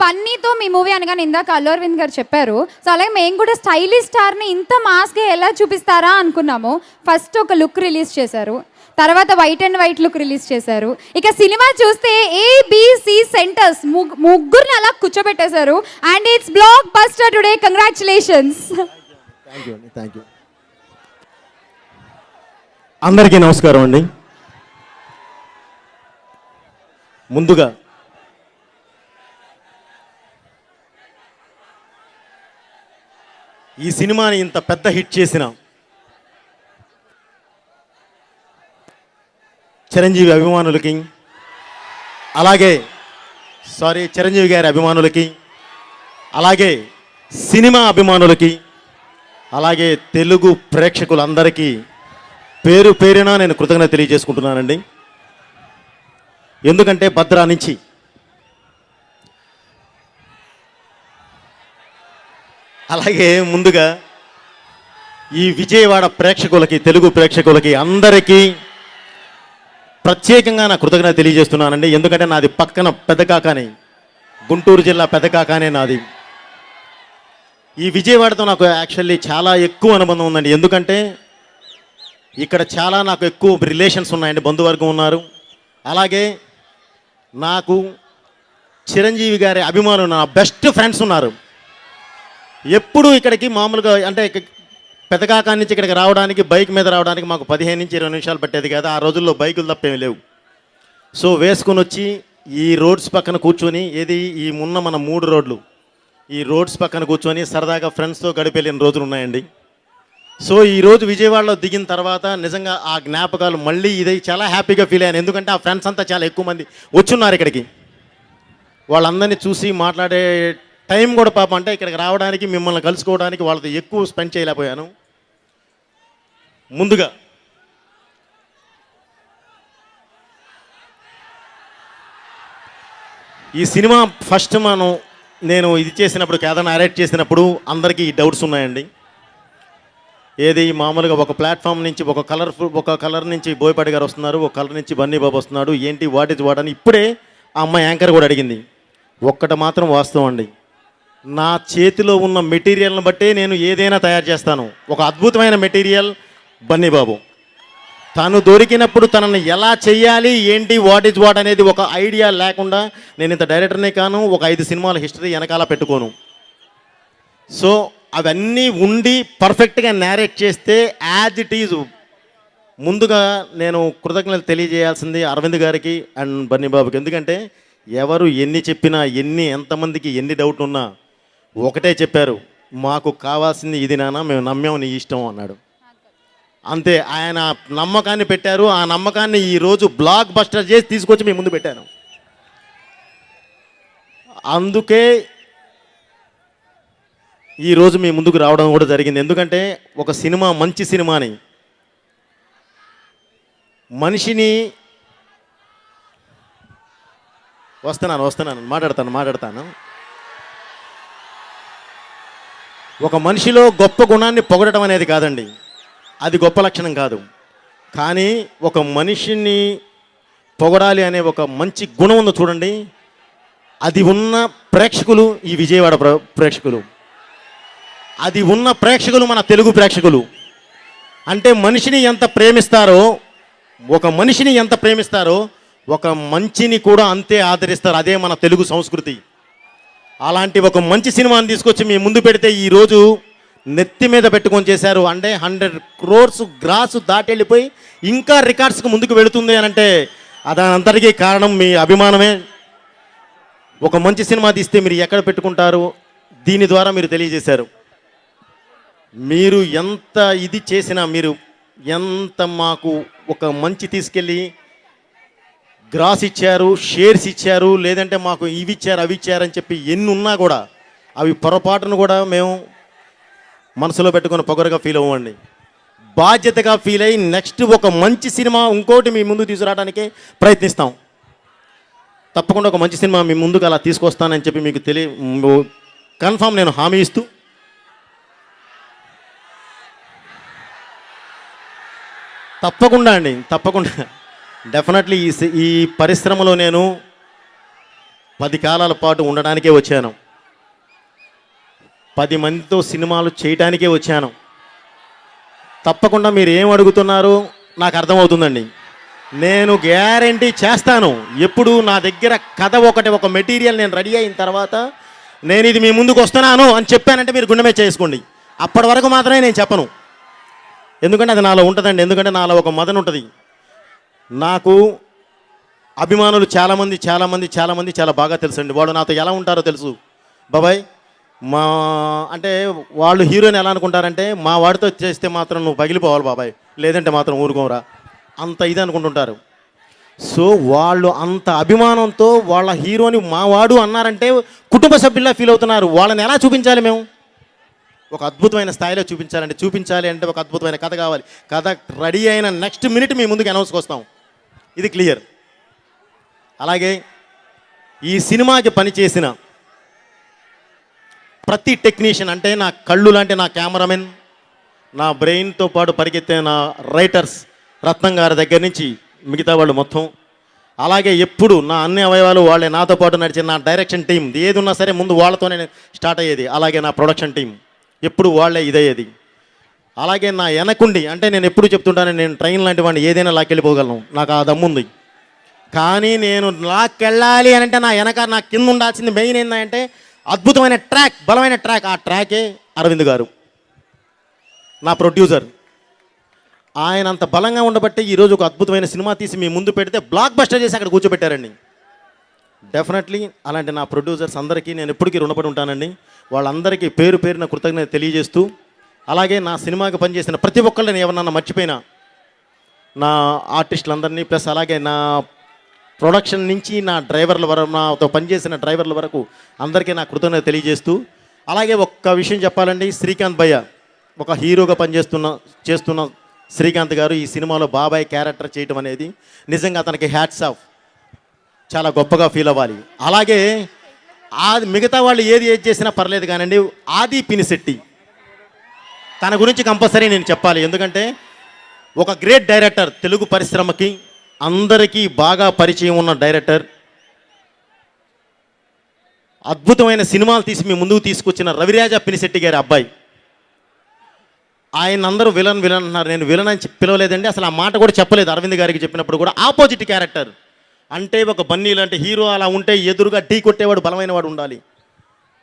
బన్నీతో మీ movie అనగానే ఇందాక అల్లు అరవింద్ గారు చెప్పారు. సో అలాగే మేము కూడా స్టైలిష్ స్టార్ని ఇంత మాస్గా ఎలా చూపిస్తారా అనుకున్నాము. ఫస్ట్ ఒక లుక్ రిలీజ్ చేశారు, తర్వాత white and white look release చేశారు. ఇక సినిమా చూస్తే ABC సెంటర్స్ ముగ్గురిని అలా కూర్చోబెట్టేశారు. And it's blockbuster today. Congratulations. Thank you. అందరికీ నమస్కారం అండి. ముందుగా ఈ సినిమాని ఇంత పెద్ద హిట్ చేసిన చిరంజీవి అభిమానులకి, అలాగే చిరంజీవి గారి అభిమానులకి, అలాగే సినిమా అభిమానులకి, అలాగే తెలుగు ప్రేక్షకులందరికీ పేరు పేరున నేను కృతజ్ఞత తెలియజేసుకుంటున్నానండి. ఎందుకంటే భద్రా నుంచి అలాగే ముందుగా ఈ విజయవాడ ప్రేక్షకులకి, తెలుగు ప్రేక్షకులకి అందరికీ ప్రత్యేకంగా నా కృతజ్ఞత తెలియజేస్తున్నానండి. ఎందుకంటే నాది పక్కన పెదకాకాని, గుంటూరు జిల్లా పెదకాకానే నాది. ఈ విజయవాడతో నాకు యాక్చువల్లీ చాలా ఎక్కువ అనుబంధం ఉందండి. ఎందుకంటే ఇక్కడ చాలా నాకు ఎక్కువ రిలేషన్స్ ఉన్నాయండి, బంధువర్గం ఉన్నారు. అలాగే నాకు చిరంజీవి గారి అభిమానులు, నా బెస్ట్ ఫ్రెండ్స్ ఉన్నారు. ఎప్పుడు ఇక్కడికి మామూలుగా అంటే పెదకాకా నుంచి ఇక్కడికి రావడానికి, బైక్ మీద రావడానికి మాకు 15 నుంచి 20 నిమిషాలు పట్టేది కదా. ఆ రోజుల్లో బైకులు తప్పేమి లేవు. సో వేసుకొని వచ్చి ఈ రోడ్స్ పక్కన కూర్చొని, ఈ మన 3 రోడ్లు, ఈ రోడ్స్ పక్కన కూర్చొని సరదాగా ఫ్రెండ్స్తో గడిపెళ్ళిన రోజులు ఉన్నాయండి. సో ఈరోజు విజయవాడలో దిగిన తర్వాత నిజంగా ఆ జ్ఞాపకాలు మళ్ళీ ఇదే చాలా హ్యాపీగా ఫీల్ అయ్యాను. ఎందుకంటే ఆ ఫ్రెండ్స్ అంతా చాలా ఎక్కువ మంది వచ్చున్నారు ఇక్కడికి. వాళ్ళందరినీ చూసి మాట్లాడే టైం కూడా పాపం అంటే ఇక్కడికి రావడానికి, మిమ్మల్ని కలుసుకోవడానికి వాళ్ళతో ఎక్కువ స్పెండ్ చేయలేకపోయాను. ముందుగా ఈ సినిమా ఫస్ట్ నేను ఇది చేసినప్పుడు, కేదార్ నారేట్ చేసినప్పుడు అందరికీ ఈ డౌట్స్ ఉన్నాయండి. మామూలుగా ఒక ప్లాట్ఫామ్ నుంచి ఒక కలర్ నుంచి బోయపాటి గారు వస్తున్నారు, ఒక కలర్ నుంచి బన్నీ బాబు వస్తున్నాడు, ఏంటి వాట్ ఇస్ వాట్ అని ఇప్పుడే ఆ అమ్మాయి యాంకర్ కూడా అడిగింది. ఒక్కటి మాత్రం వాస్తవం అండి, నా చేతిలో ఉన్న మెటీరియల్ని బట్టే నేను ఏదైనా తయారు చేస్తాను. ఒక అద్భుతమైన మెటీరియల్ బన్నీ బాబు. తను దొరికినప్పుడు తనని ఎలా చెయ్యాలి, ఏంటి వాట్ ఇస్ వాట్ అనేది ఒక ఐడియా లేకుండా నేను ఇంత డైరెక్టర్నే కాను, ఒక 5 సినిమాల హిస్టరీ వెనకాల పెట్టుకోను. సో అవన్నీ ఉండి పర్ఫెక్ట్గా నేరేట్ చేస్తే యాజ్ ఇట్ ఈజ్. ముందుగా నేను కృతజ్ఞతలు తెలియజేయాల్సింది అరవింద్ గారికి అండ్ బన్నీ బాబుకి. ఎందుకంటే ఎవరు ఎన్ని చెప్పినా, ఎంతమందికి ఎన్ని డౌట్ ఉన్నా ఒకటే చెప్పారు, మాకు కావాల్సింది ఇది నాన్న, మేము నమ్మాము, నీ ఇష్టం అన్నాడు. అంతే, ఆయన నమ్మకాన్ని పెట్టారు. ఆ నమ్మకాన్ని ఈరోజు బ్లాక్ బస్టర్ చేసి తీసుకొచ్చి మీ ముందు పెట్టాను. అందుకే ఈరోజు మీ ముందుకు రావడం కూడా జరిగింది. ఎందుకంటే ఒక సినిమా, మంచి సినిమాని, మనిషిని వస్తున్నాను మాట్లాడతాను. ఒక మనిషిలో గొప్ప గుణాన్ని పొగడటం అనేది కాదండి, అది గొప్ప లక్షణం కాదు. కానీ ఒక మనిషిని పొగడాలి అనే ఒక మంచి గుణం ఉందో చూడండి, అది ఉన్న ప్రేక్షకులు ఈ విజయవాడ ప్రేక్షకులు, అది ఉన్న ప్రేక్షకులు మన తెలుగు ప్రేక్షకులు. అంటే మనిషిని ఎంత ప్రేమిస్తారో, ఒక మంచిని కూడా అంతే ఆదరిస్తారు. అదే మన తెలుగు సంస్కృతి. అలాంటి ఒక మంచి సినిమాని తీసుకొచ్చి మీ ముందు పెడితే ఈరోజు నెత్తి మీద పెట్టుకొని చేశారు. అంటే 100 crores గ్రాస్ దాటి వెళ్ళిపోయి ఇంకా రికార్డ్స్కి ముందుకు వెళుతుంది అని అంటే దానంతటికీ కారణం మీ అభిమానమే. ఒక మంచి సినిమా తీస్తే మీరు ఎక్కడ పెట్టుకుంటారు, దీని ద్వారా మీరు తెలియజేశారు. మీరు ఎంత ఇది చేసినా, మీరు ఎంత మాకు ఒక మంచి తీసుకెళ్ళి గ్రాస్ ఇచ్చారు, షేర్స్ ఇచ్చారు, లేదంటే మాకు ఇవి ఇచ్చారు, అవి ఇచ్చారని చెప్పి ఎన్ని ఉన్నా కూడా అవి పొరపాటును కూడా మేము మనసులో పెట్టుకుని పొగరుగా ఫీల్ అవ్వండి. బాధ్యతగా ఫీల్ అయ్యి నెక్స్ట్ ఒక మంచి సినిమా ఇంకోటి మీ ముందు తీసుకురావడానికే ప్రయత్నిస్తాం. తప్పకుండా ఒక మంచి సినిమా మీ ముందుకు అలా తీసుకొస్తానని చెప్పి మీకు కన్ఫామ్ నేను హామీ ఇస్తూ, తప్పకుండా డెఫినెట్లీ ఈ పరిశ్రమలో నేను 10 కాలాల పాటు ఉండడానికే వచ్చాను. 10 మందితో సినిమాలు చేయటానికే వచ్చాను. తప్పకుండా మీరు ఏం అడుగుతున్నారో నాకు అర్థమవుతుందండి. నేను గ్యారంటీ చేస్తాను. ఎప్పుడు నా దగ్గర కథ ఒక మెటీరియల్ నేను రెడీ అయిన తర్వాత నేను ఇది మీ ముందుకు వస్తున్నాను అని చెప్పానంటే మీరు గుండె మీద చేసుకోండి. అప్పటి వరకు మాత్రమే నేను చెప్పను. ఎందుకంటే అది నాలో ఉంటుందండి. ఎందుకంటే నాలో ఒక మదన ఉంటుంది. నాకు అభిమానులు చాలామంది చాలా బాగా తెలుసండి. వాళ్ళు నాతో ఎలా ఉంటారో తెలుసు. బాబాయ్ అంటే వాళ్ళు హీరోని ఎలా అనుకుంటారంటే మా వాడితో చేస్తే మాత్రం నువ్వు పగిలిపోవాలి బాబాయ్, లేదంటే మాత్రం ఊరుకోరా, అంత ఇది అనుకుంటుంటారు. సో వాళ్ళు అంత అభిమానంతో వాళ్ళ హీరోని మా వాడు అన్నారంటే కుటుంబ సభ్యుల్లా ఫీల్ అవుతున్నారు. వాళ్ళని ఎలా చూపించాలి? మేము ఒక అద్భుతమైన స్థాయిలో చూపించాలి అంటే ఒక అద్భుతమైన కథ కావాలి. కథ రెడీ అయిన నెక్స్ట్ మినిట్ మీ ముందుకు అనౌన్స్కి వస్తాం. ఇది క్లియర్. అలాగే ఈ సినిమాకి పనిచేసిన ప్రతి టెక్నీషియన్, అంటే నా కళ్ళు లాంటి నా కెమెరామెన్, నా బ్రెయిన్తో పాటు పరిగెత్తే నా రైటర్స్ రత్నం గారి దగ్గర నుంచి మిగతా వాళ్ళు మొత్తం, అలాగే ఎప్పుడు నా అన్ని అవయవాలు వాళ్ళే నాతో పాటు నడిచే నా డైరెక్షన్ టీం, ఏది ఉన్నా సరే ముందు వాళ్ళతోనే స్టార్ట్ అయ్యేది. అలాగే నా ప్రొడక్షన్ టీం ఎప్పుడు వాళ్ళే ఇదయ్యేది. అలాగే నా వెనకుండి, అంటే నేను ఎప్పుడు చెప్తుంటాను, నేను ట్రైన్ లాంటి వాడిని ఏదైనా లాక్కెళ్ళిపోగలను, నాకు ఆ దమ్ముంది. కానీ నేను లాక్కెళ్ళాలి అని అంటే నా వెనక నా కింద ఉండాల్సింది మెయిన్ ఏంటంటే అద్భుతమైన ట్రాక్, బలమైన ట్రాక్. ఆ ట్రాకే అరవింద్ గారు, నా ప్రొడ్యూసర్. ఆయన అంత బలంగా ఉండబట్టి ఈరోజు ఒక అద్భుతమైన సినిమా తీసి మీ ముందు పెడితే బ్లాక్ బస్టర్ చేసి అక్కడ కూర్చోబెట్టారండి. డెఫినెట్లీ అలాంటి నా ప్రొడ్యూసర్స్ అందరికీ నేను ఎప్పటికీ రుణపడి ఉంటానండి. వాళ్ళందరికీ పేరు పేరున కృతజ్ఞత తెలియజేస్తూ, అలాగే నా సినిమాకి పనిచేసిన ప్రతి ఒక్కళ్ళని ఎవరన్నా మర్చిపోయినా నా ఆర్టిస్టులందరినీ, ప్లస్ అలాగే నా ప్రొడక్షన్ నుంచి నా డ్రైవర్ల వరకు, నాతో పనిచేసిన డ్రైవర్ల వరకు అందరికీ నా కృతజ్ఞత తెలియజేస్తూ, అలాగే ఒక్క విషయం చెప్పాలండి. శ్రీకాంత్ భయ్య ఒక హీరోగా చేస్తున్న శ్రీకాంత్ గారు ఈ సినిమాలో బాబాయ్ క్యారెక్టర్ చేయటం అనేది నిజంగా అతనికి హ్యాట్స్ ఆఫ్, చాలా గొప్పగా ఫీల్ అవ్వాలి. అలాగే మిగతా వాళ్ళు ఏది చేసినా పర్లేదు కానండి, ఆది పినిశెట్టి తన గురించి కంపల్సరీ నేను చెప్పాలి. ఎందుకంటే ఒక గ్రేట్ డైరెక్టర్, తెలుగు పరిశ్రమకి అందరికీ బాగా పరిచయం ఉన్న డైరెక్టర్, అద్భుతమైన సినిమాలు తీసి మీ ముందుకు తీసుకొచ్చిన రవిరాజ పినిశెట్టి గారి అబ్బాయి. ఆయన అందరూ విలన్ అన్నారు. నేను విలన్ అని పిలవలేదండి, అసలు ఆ మాట కూడా చెప్పలేదు. అరవింద్ గారికి చెప్పినప్పుడు కూడా ఆపోజిట్ క్యారెక్టర్, అంటే ఒక బన్నీ లాంటి హీరో అలా ఉంటే ఎదురుగా ఢీ కొట్టేవాడు బలమైన వాడు ఉండాలి.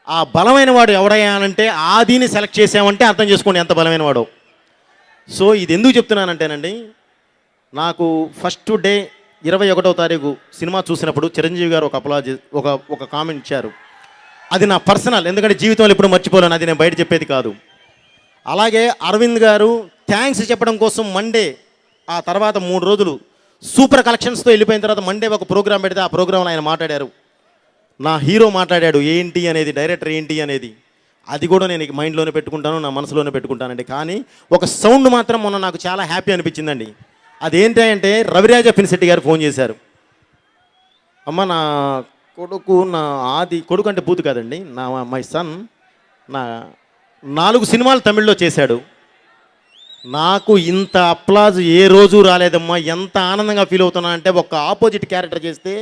ఆ బలమైన వాడు ఎవడయ్యానంటే ఆదిని సెలెక్ట్ చేసామంటే అర్థం చేసుకోండి ఎంత బలమైన వాడు. సో ఇది ఎందుకు చెప్తున్నానంటేనండి, నాకు ఫస్ట్ డే 21వ తారీఖు సినిమా చూసినప్పుడు చిరంజీవి గారు ఒక కామెంట్ ఇచ్చారు. అది నా పర్సనల్, ఎందుకంటే జీవితంలో ఎప్పుడు మర్చిపోలేను, అది నేను బయట చెప్పేది కాదు. అలాగే అరవింద్ గారు థ్యాంక్స్ చెప్పడం కోసం మండే, ఆ తర్వాత 3 రోజులు సూపర్ కలెక్షన్స్తో వెళ్ళిపోయిన తర్వాత మండే ఒక ప్రోగ్రాం పెడితే ఆ ప్రోగ్రాంలో ఆయన మాట్లాడారు. నా హీరో మాట్లాడాడు ఏంటి అనేది, డైరెక్టర్ ఏంటి అనేది. అది కూడా నేను మైండ్లోనే పెట్టుకుంటాను, నా మనసులోనే పెట్టుకుంటానండి. కానీ ఒక సౌండ్ మాత్రం మొన్న నాకు చాలా హ్యాపీ అనిపించిందండి. అదేంటి అంటే రవిరాజ పినిశెట్టి గారు ఫోన్ చేశారు. అమ్మ, నా కొడుకు అంటే బూతు కాదండి, మై సన్ నా 4 సినిమాలు తమిళ్లో చేశాడు. నాకు ఇంత అప్లాజ్ ఏ రోజు రాలేదమ్మా. ఎంత ఆనందంగా ఫీల్ అవుతున్నా అంటే, ఒక ఆపోజిట్ క్యారెక్టర్ చేస్తే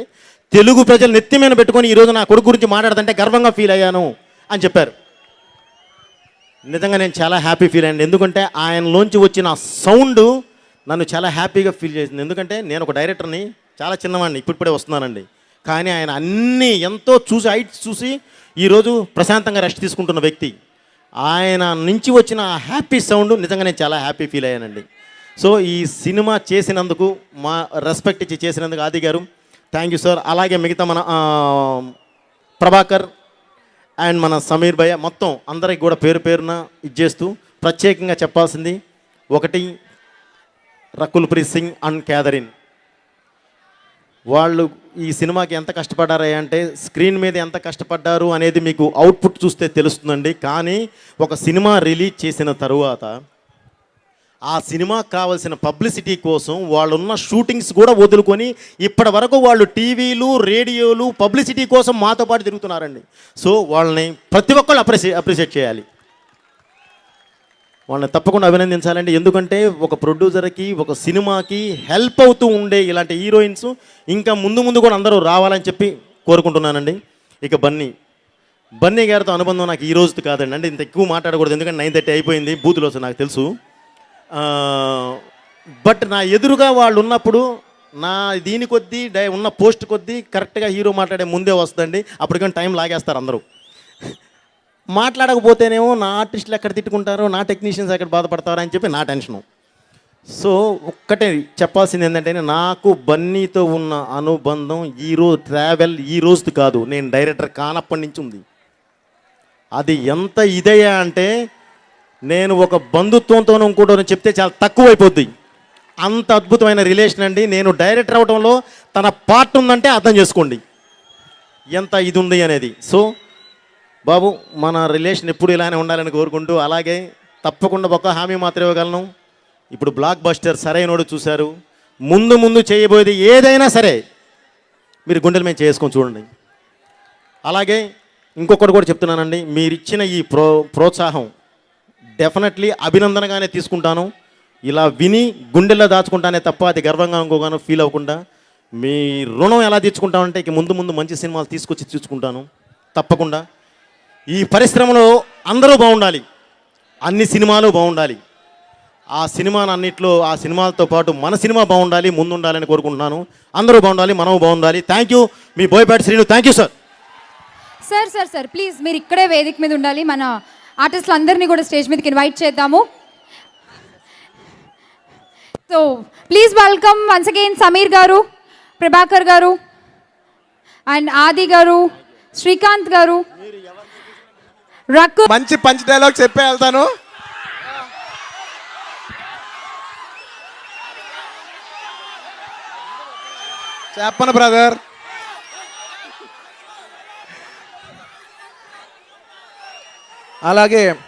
తెలుగు ప్రజలు నెత్తి మీద పెట్టుకొని ఈరోజు నా కొడుకు గురించి మాట్లాడుతుంటే గర్వంగా ఫీల్ అయ్యాను అని చెప్పారు. నిజంగా నేను చాలా హ్యాపీ ఫీల్ అయ్యాను. ఎందుకంటే ఆయనలోంచి వచ్చిన సౌండ్ నన్ను చాలా హ్యాపీగా ఫీల్ చేసింది. ఎందుకంటే నేను ఒక డైరెక్టర్ని, చాలా చిన్నవాడిని, ఇప్పుడిప్పుడే వస్తున్నానండి. కానీ ఆయన అన్నీ ఎంతో చూసి హైట్స్ చూసి ఈరోజు ప్రశాంతంగా రెస్ట్ తీసుకుంటున్న వ్యక్తి. ఆయన నుంచి వచ్చిన హ్యాపీ సౌండ్ నిజంగా నేను చాలా హ్యాపీ ఫీల్ అయ్యానండి. సో ఈ సినిమా చేసినందుకు, మా రెస్పెక్ట్ ఇచ్చి చేసినందుకు ఆది గారు థ్యాంక్ యూ సార్. అలాగే మిగతా మన ప్రభాకర్ అండ్ మన సమీర్ భయ్య మొత్తం అందరికి కూడా పేరు పేరున ఇచ్చేస్తూ ప్రత్యేకంగా చెప్పాల్సింది ఒకటి, రకుల్ ప్రీత్ సింగ్ అండ్ క్యాథరిన్. వాళ్ళు ఈ సినిమాకి ఎంత కష్టపడ్డారు అంటే, స్క్రీన్ మీద ఎంత కష్టపడ్డారు అనేది మీకు అవుట్పుట్ చూస్తే తెలుస్తుందండి. కానీ ఒక సినిమా రిలీజ్ చేసిన తరువాత ఆ సినిమాకి కావాల్సిన పబ్లిసిటీ కోసం వాళ్ళున్న షూటింగ్స్ కూడా వదులుకొని ఇప్పటి వరకు వాళ్ళు టీవీలు, రేడియోలు పబ్లిసిటీ కోసం మాతో పాటు తిరుగుతున్నారండి. సో వాళ్ళని ప్రతి ఒక్కళ్ళు అప్రిషియేట్ చేయాలి, వాళ్ళని తప్పకుండా అభినందించాలండి. ఎందుకంటే ఒక ప్రొడ్యూసర్కి, ఒక సినిమాకి హెల్ప్ అవుతూ ఉండే ఇలాంటి హీరోయిన్స్ ఇంకా ముందు కూడా అందరూ రావాలని చెప్పి కోరుకుంటున్నానండి. ఇక బన్నీ గారితో అనుబంధం నాకు ఈ రోజు కాదండి, అంటే ఇంత ఎక్కువ మాట్లాడకూడదు ఎందుకంటే 9:30 అయిపోయింది, బూతులు వస్తుంది నాకు తెలుసు. బట్ నా ఎదురుగా వాళ్ళు ఉన్నప్పుడు నా దీని కొద్దీ ఉన్న పోస్ట్ కొద్దీ కరెక్ట్గా హీరో మాట్లాడే ముందే వస్తుందండి. అప్పటికని టైం లాగేస్తారు అందరూ. మాట్లాడకపోతేనేమో నా ఆర్టిస్టులు ఎక్కడ తిట్టుకుంటారో, నా టెక్నీషియన్స్ ఎక్కడ బాధపడతారో అని చెప్పి నా టెన్షను. సో ఒక్కటే చెప్పాల్సింది ఏంటంటే, నాకు బన్నీతో ఉన్న అనుబంధం ఈ రోజుది కాదు, నేను డైరెక్టర్ కానప్పటి నుంచి ఉంది. అది ఎంత ఇదయ్యా అంటే, నేను ఒక బంధుత్వంతోనూ ఇంకోటో చెప్తే చాలా తక్కువైపోద్ది. అంత అద్భుతమైన రిలేషన్ అండి. నేను డైరెక్టర్ అవడంలో తన పార్ట్ ఉందంటే అర్థం చేసుకోండి ఎంత ఇది ఉంది అనేది. సో బాబు, మన రిలేషన్ ఎప్పుడు ఇలానే ఉండాలని కోరుకుంటూ, అలాగే తప్పకుండా ఒక హామీ మాత్రం ఇవ్వగలను. ఇప్పుడు బ్లాక్ బస్టర్ సరైనోడు చూశారు, ముందు చేయబోయేది ఏదైనా సరే మీరు గుండెల మీద చేసుకొని చూడండి. అలాగే ఇంకొకటి కూడా చెప్తున్నానండి, మీరిచ్చిన ఈ ప్రోత్సాహం డెఫినెట్లీ అభినందనగానే తీసుకుంటాను. ఇలా విని గుండెల్లో దాచుకుంటానే తప్ప అది గర్వంగా ఇంకోగాను ఫీల్ అవ్వకుండా. మీ రుణం ఎలా తీర్చుకుంటామంటే, ఇక ముందు మంచి సినిమాలు తీసుకొచ్చి తీర్చుకుంటాను తప్పకుండా. ఈ పరిశ్రమలో అందరూ బాగుండాలి, అన్ని సినిమాలు బాగుండాలి. ఆ సినిమాలతో పాటు మన సినిమా బాగుండాలి, ముందుండాలని కోరుకుంటున్నాను. అందరూ బాగుండాలి, మనము బాగుండాలి. Thank you, me Boyapati Srinu. Thank you sir. Sir please మీరు ఇక్కడే వేదిక మీద ఉండాలి. మన ఆర్టిస్టులు అందరినీ కూడా స్టేజ్ మీదకి ఇన్వైట్ చేద్దాము. So please welcome once again Sameer గారు, ప్రభాకర్ గారు అండ్ ఆది గారు, శ్రీకాంత్ గారు. మంచి పంచ్ డైలాగ్ చెప్పే వెళ్తాను. చెప్పను బ్రదర్. అలాగే